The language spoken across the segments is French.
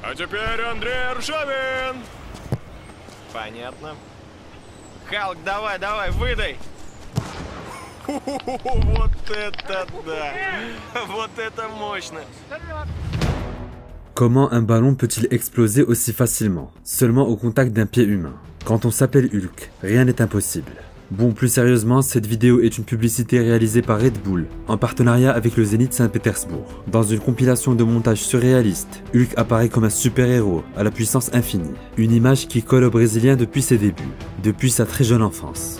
А теперь Андрей Аршавин. Понятно. Халк, давай, давай, выдай. Вот это да! Вот это мощно! Comment un ballon peut-il exploser aussi facilement, seulement au contact d'un pied humain? Quand on s'appelle Hulk, rien n'est impossible. Bon, plus sérieusement, cette vidéo est une publicité réalisée par Red Bull, en partenariat avec le Zénith Saint-Pétersbourg. Dans une compilation de montage surréaliste, Hulk apparaît comme un super-héros, à la puissance infinie. Une image qui colle au Brésilien depuis ses débuts, depuis sa très jeune enfance.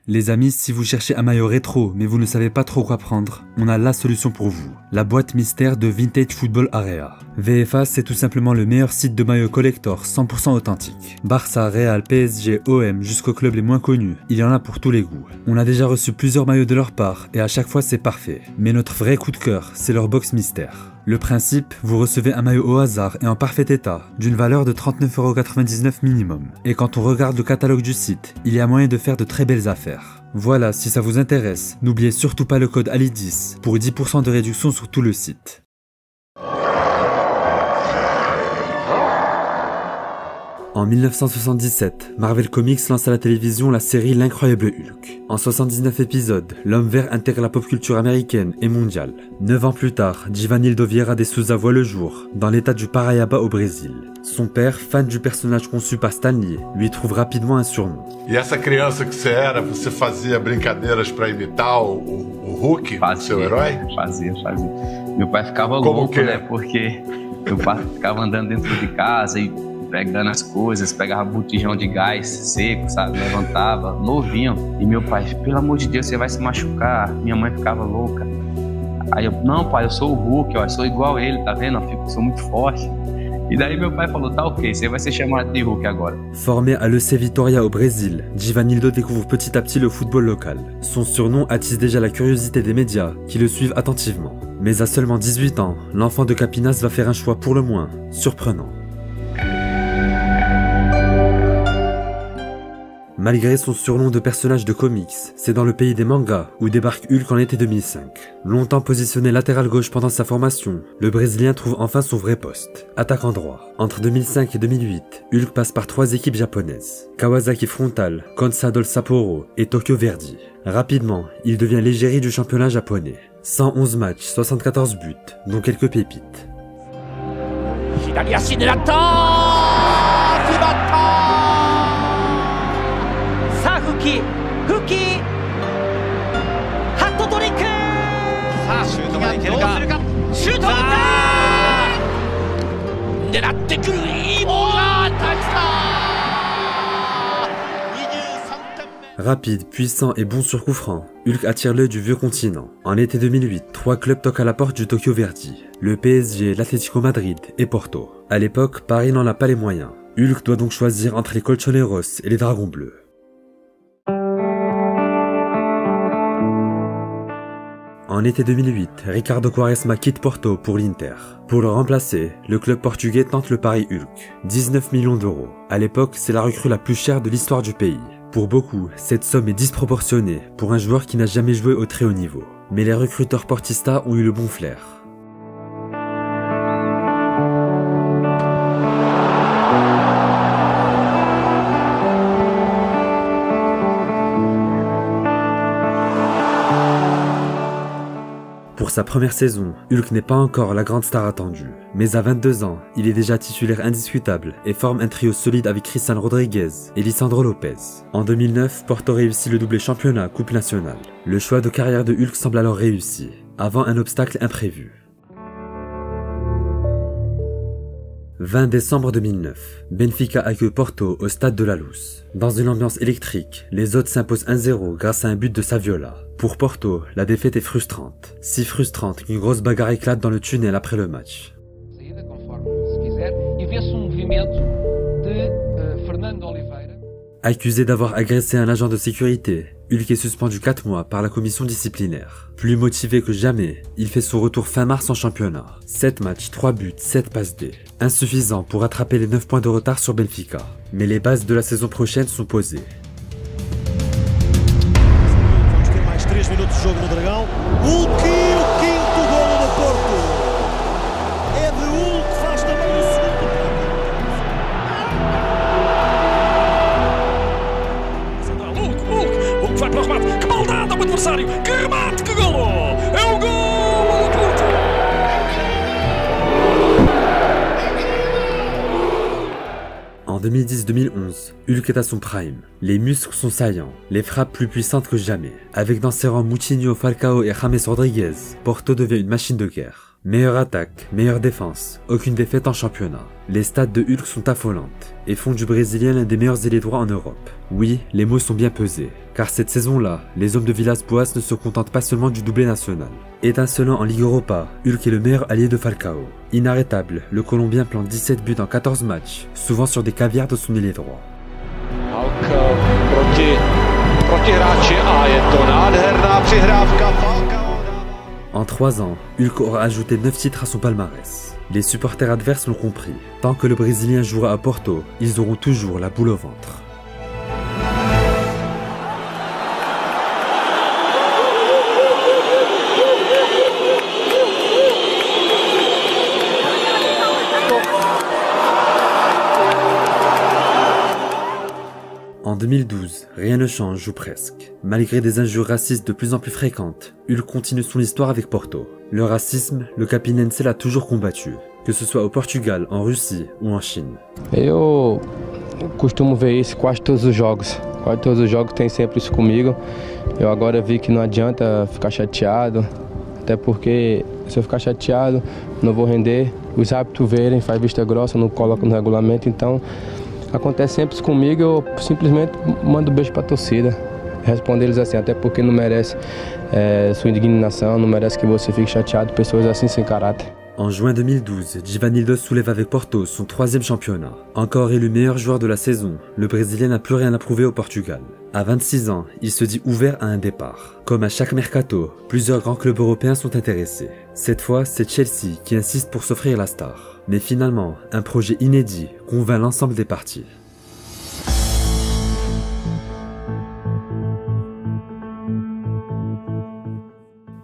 Les amis, si vous cherchez un maillot rétro mais vous ne savez pas trop quoi prendre, on a la solution pour vous. La boîte mystère de Vintage Football Area. VFA, c'est tout simplement le meilleur site de maillots collector 100% authentique. Barça, Real, PSG, OM, jusqu'aux clubs les moins connus, il y en a pour tous les goûts. On a déjà reçu plusieurs maillots de leur part et à chaque fois c'est parfait. Mais notre vrai coup de cœur, c'est leur box mystère. Le principe, vous recevez un maillot au hasard et en parfait état, d'une valeur de 39,99€ minimum. Et quand on regarde le catalogue du site, il y a moyen de faire de très belles affaires. Voilà, si ça vous intéresse, n'oubliez surtout pas le code Ali10 pour 10% de réduction sur tout le site. En 1977, Marvel Comics lance à la télévision la série L'Incroyable Hulk. En 79 épisodes, l'homme vert intègre la pop culture américaine et mondiale. 9 ans plus tard, Givanildo Vieira de Souza voit le jour, dans l'état du Paraiaba au Brésil. Son père, fan du personnage conçu par Stan Lee, lui trouve rapidement un surnom. E essa criança que você era, você fazia brincadeiras para imitar o Hulk, seu herói? Fazia. Meu pai ficava louco, né? Porque meu pai ficava andando dentro de casa e pegando as coisas, pegava botijão de gás seco, sabe? Levantava, novinho. E meu pai, pelo amor de Deus, você vai se machucar. Minha mãe ficava louca. Aí eu, não pai, eu sou o Hulk, ó, eu sou igual ele, tá vendo? Eu sou muito forte. E daí meu pai falou, tá ok, você vai ser chamado de Hulk agora. Formé à l'EC Vitória au Brésil, Givanildo découvre petit à petit le football local. Son surnom attise déjà la curiosité des médias, qui le suivent attentivement. Mais à seulement 18 ans, l'enfant de Campinas va faire un choix pour le moins surprenant. Malgré son surnom de personnage de comics, c'est dans le pays des mangas où débarque Hulk en été 2005. Longtemps positionné latéral gauche pendant sa formation, le Brésilien trouve enfin son vrai poste, attaquant droit. Entre 2005 et 2008, Hulk passe par 3 équipes japonaises, Kawasaki Frontale, Consadole Sapporo et Tokyo Verdy. Rapidement, il devient l'égérie du championnat japonais. 111 matchs, 74 buts, dont quelques pépites. Rapide, puissant et bon sur coup franc, Hulk attire l'œil du vieux continent. En été 2008, 3 clubs toquent à la porte du Tokyo Verdy, le PSG, l'Atlético Madrid et Porto. À l'époque, Paris n'en a pas les moyens. Hulk doit donc choisir entre les Colchoneros et les Dragons Bleus. En été 2008, Ricardo Quaresma quitte Porto pour l'Inter. Pour le remplacer, le club portugais tente le pari Hulk, 19 millions d'euros. À l'époque, c'est la recrue la plus chère de l'histoire du pays. Pour beaucoup, cette somme est disproportionnée pour un joueur qui n'a jamais joué au très haut niveau. Mais les recruteurs portistas ont eu le bon flair. Pour sa première saison, Hulk n'est pas encore la grande star attendue. Mais à 22 ans, il est déjà titulaire indiscutable et forme un trio solide avec Cristian Rodriguez et Lisandro Lopez. En 2009, Porto réussit le doublé championnat Coupe nationale. Le choix de carrière de Hulk semble alors réussi, avant un obstacle imprévu. 20 décembre 2009, Benfica accueille Porto au stade de la Luz. Dans une ambiance électrique, les hôtes s'imposent 1-0 grâce à un but de Saviola. Pour Porto, la défaite est frustrante. Si frustrante qu'une grosse bagarre éclate dans le tunnel après le match. Accusé d'avoir agressé un agent de sécurité, Hulk est suspendu 4 mois par la commission disciplinaire. Plus motivé que jamais, il fait son retour fin mars en championnat. 7 matchs, 3 buts, 7 passes D. Insuffisant pour rattraper les 9 points de retard sur Benfica. Mais les bases de la saison prochaine sont posées. Vamos ter mais 3 minutos de jogo no Dragão. Hulk! o remate. Que maldade ao adversário. Que remate, que golo. É o golo do Porto. En 2010-2011, Hulk est à son prime. Les muscles sont saillants, les frappes plus puissantes que jamais. Avec dans ses rangs Moutinho, Falcao et James Rodriguez, Porto devient une machine de guerre. Meilleure attaque, meilleure défense, aucune défaite en championnat. Les stats de Hulk sont affolantes et font du Brésilien l'un des meilleurs ailiers droits en Europe. Oui, les mots sont bien pesés, car cette saison-là, les hommes de Villas-Boas ne se contentent pas seulement du doublé national. Étincelant en Ligue Europa, Hulk est le meilleur allié de Falcao. Inarrêtable, le Colombien plante 17 buts en 14 matchs, souvent sur des caviars de son ailier droit. En 3 ans, Hulk aura ajouté 9 titres à son palmarès. Les supporters adverses l'ont compris. Tant que le Brésilien jouera à Porto, ils auront toujours la boule au ventre. En 2012, rien ne change ou presque. Malgré des injures racistes de plus en plus fréquentes, Hulk continue son histoire avec Porto. Le racisme, le Capinense l'a toujours combattu, que ce soit au Portugal, en Russie ou en Chine. Eu costumo ver isso quase todos os jogos. Quase todos os jogos tem sempre isso comigo. Eu agora vi que não adianta ficar chateado, até porque se eu ficar chateado, não vou render. Os árbitros verem, faz vista grossa, não coloca no regulamento, então acontece sempre isso comigo, eu simplesmente mando beijo pra torcida. Respondo eles assim, até porque não merece sua indignação, não merece que você fique chateado, pessoas assim sem caráter. En juin 2012, Givanildo soulève avec Porto son 3e championnat. Encore élu meilleur joueur de la saison, le Brésilien n'a plus rien à prouver au Portugal. À 26 ans, il se dit ouvert à un départ. Comme à chaque mercato, plusieurs grands clubs européens sont intéressés. Cette fois, c'est Chelsea qui insiste pour s'offrir la star. Mais finalement, un projet inédit convainc l'ensemble des parties.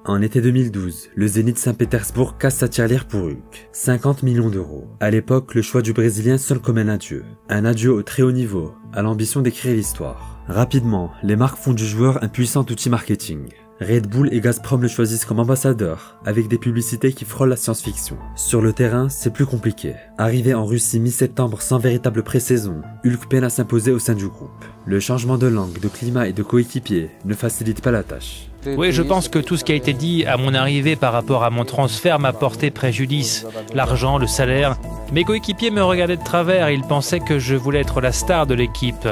En été 2012, le Zénith Saint-Pétersbourg casse sa tirelire pour Hulk. 50 millions d'euros. À l'époque, le choix du Brésilien sonne comme un adieu. Un adieu au très haut niveau, à l'ambition d'écrire l'histoire. Rapidement, les marques font du joueur un puissant outil marketing. Red Bull et Gazprom le choisissent comme ambassadeur, avec des publicités qui frôlent la science-fiction. Sur le terrain, c'est plus compliqué. Arrivé en Russie mi-septembre sans véritable pré-saison, Hulk peine à s'imposer au sein du groupe. Le changement de langue, de climat et de coéquipier ne facilite pas la tâche. Oui, je pense que tout ce qui a été dit à mon arrivée par rapport à mon transfert m'a porté préjudice. L'argent, le salaire. Mes coéquipiers me regardaient de travers et ils pensaient que je voulais être la star de l'équipe.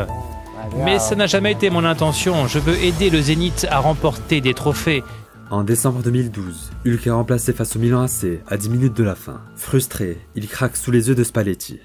Mais ça n'a jamais été mon intention, je veux aider le Zénith à remporter des trophées. En décembre 2012, Hulk est remplacé face au Milan AC à 10 minutes de la fin. Frustré, il craque sous les yeux de Spalletti.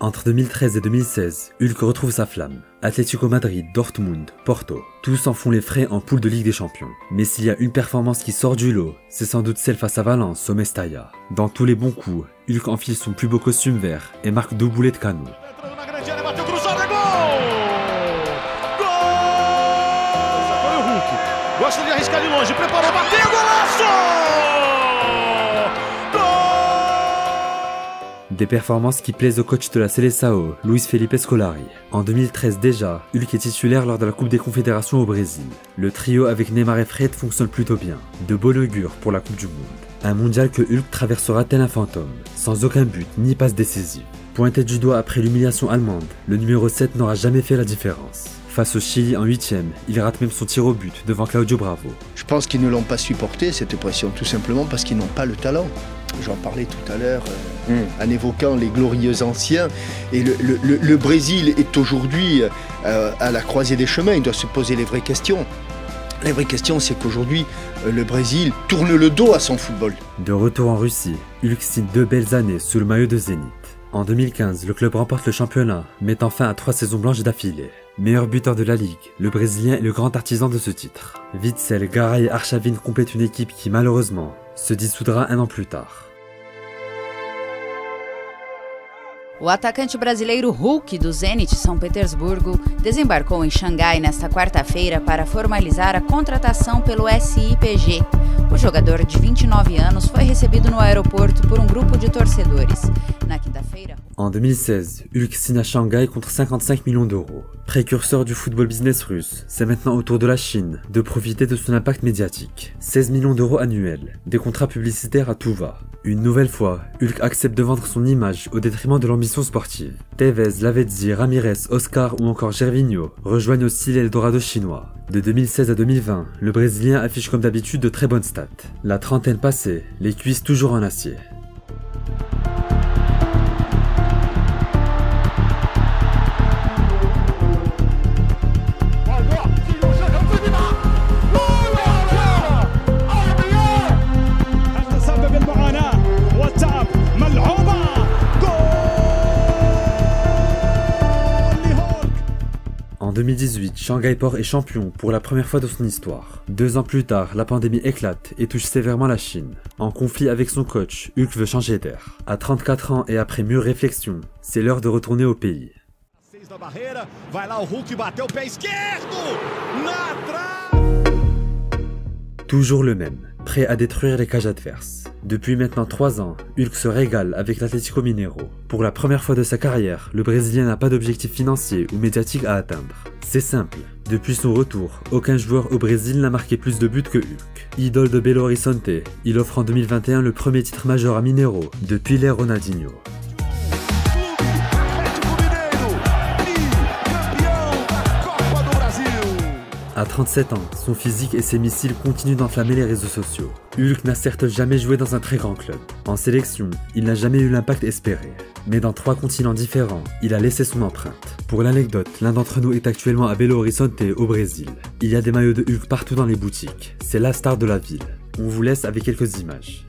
Entre 2013 et 2016, Hulk retrouve sa flamme. Atlético Madrid, Dortmund, Porto, tous en font les frais en poule de Ligue des Champions. Mais s'il y a une performance qui sort du lot, c'est sans doute celle face à Valence au Mestalla. Dans tous les bons coups, Hulk enfile son plus beau costume vert et marque 2 boulets de canon. Gosta de arriscar de longe, preparou, bateu, golaço! Des performances qui plaisent au coach de la Seleção, Luis Felipe Scolari. En 2013 déjà, Hulk est titulaire lors de la Coupe des Confédérations au Brésil. Le trio avec Neymar et Fred fonctionne plutôt bien. De bon augure pour la Coupe du Monde. Un mondial que Hulk traversera tel un fantôme, sans aucun but ni passe décisive. Pointé du doigt après l'humiliation allemande, le numéro 7 n'aura jamais fait la différence. Face au Chili en 8e, il rate même son tir au but devant Claudio Bravo. Je pense qu'ils ne l'ont pas supporté cette pression, tout simplement parce qu'ils n'ont pas le talent. J'en parlais tout à l'heure en évoquant les glorieux anciens. Et le Brésil est aujourd'hui à la croisée des chemins, il doit se poser les vraies questions. La vraie question, c'est qu'aujourd'hui, le Brésil tourne le dos à son football. De retour en Russie, Hulk signe 2 belles années sous le maillot de Zénith. En 2015, le club remporte le championnat, mettant fin à 3 saisons blanches d'affilée. Meilleur buteur de la Ligue, le Brésilien est le grand artisan de ce titre. Witsel, Garay et Arshavin complètent une équipe qui, malheureusement, se dissoudra un an plus tard. O atacante brasileiro Hulk, do Zenit São Petersburgo, desembarcou em Xangai nesta quarta-feira para formalizar a contratação pelo SIPG. O jogador de 29 anos foi recebido no aeroporto por um grupo de torcedores. Na quinta-feira... En 2016, Hulk signe à Shanghai contre 55 millions d'euros. Précurseur du football business russe, c'est maintenant au tour de la Chine de profiter de son impact médiatique. 16 millions d'euros annuels, des contrats publicitaires à tout va. Une nouvelle fois, Hulk accepte de vendre son image au détriment de l'ambition sportive. Tevez, Lavezzi, Ramirez, Oscar ou encore Gervinho rejoignent aussi l'Eldorado chinois. De 2016 à 2020, le Brésilien affiche comme d'habitude de très bonnes stats. La trentaine passée, les cuisses toujours en acier. En 2018, Shanghai Port est champion pour la première fois de son histoire. 2 ans plus tard, la pandémie éclate et touche sévèrement la Chine. En conflit avec son coach, Hulk veut changer d'air. À 34 ans et après mûre réflexion, c'est l'heure de retourner au pays. Toujours le même, prêt à détruire les cages adverses. Depuis maintenant 3 ans, Hulk se régale avec l'Atlético Mineiro. Pour la première fois de sa carrière, le Brésilien n'a pas d'objectif financier ou médiatique à atteindre. C'est simple, depuis son retour, aucun joueur au Brésil n'a marqué plus de buts que Hulk. Idole de Belo Horizonte, il offre en 2021 le premier titre majeur à Mineiro depuis l'ère Ronaldinho. À 37 ans, son physique et ses missiles continuent d'enflammer les réseaux sociaux. Hulk n'a certes jamais joué dans un très grand club. En sélection, il n'a jamais eu l'impact espéré. Mais dans 3 continents différents, il a laissé son empreinte. Pour l'anecdote, l'un d'entre nous est actuellement à Belo Horizonte, au Brésil. Il y a des maillots de Hulk partout dans les boutiques. C'est la star de la ville. On vous laisse avec quelques images.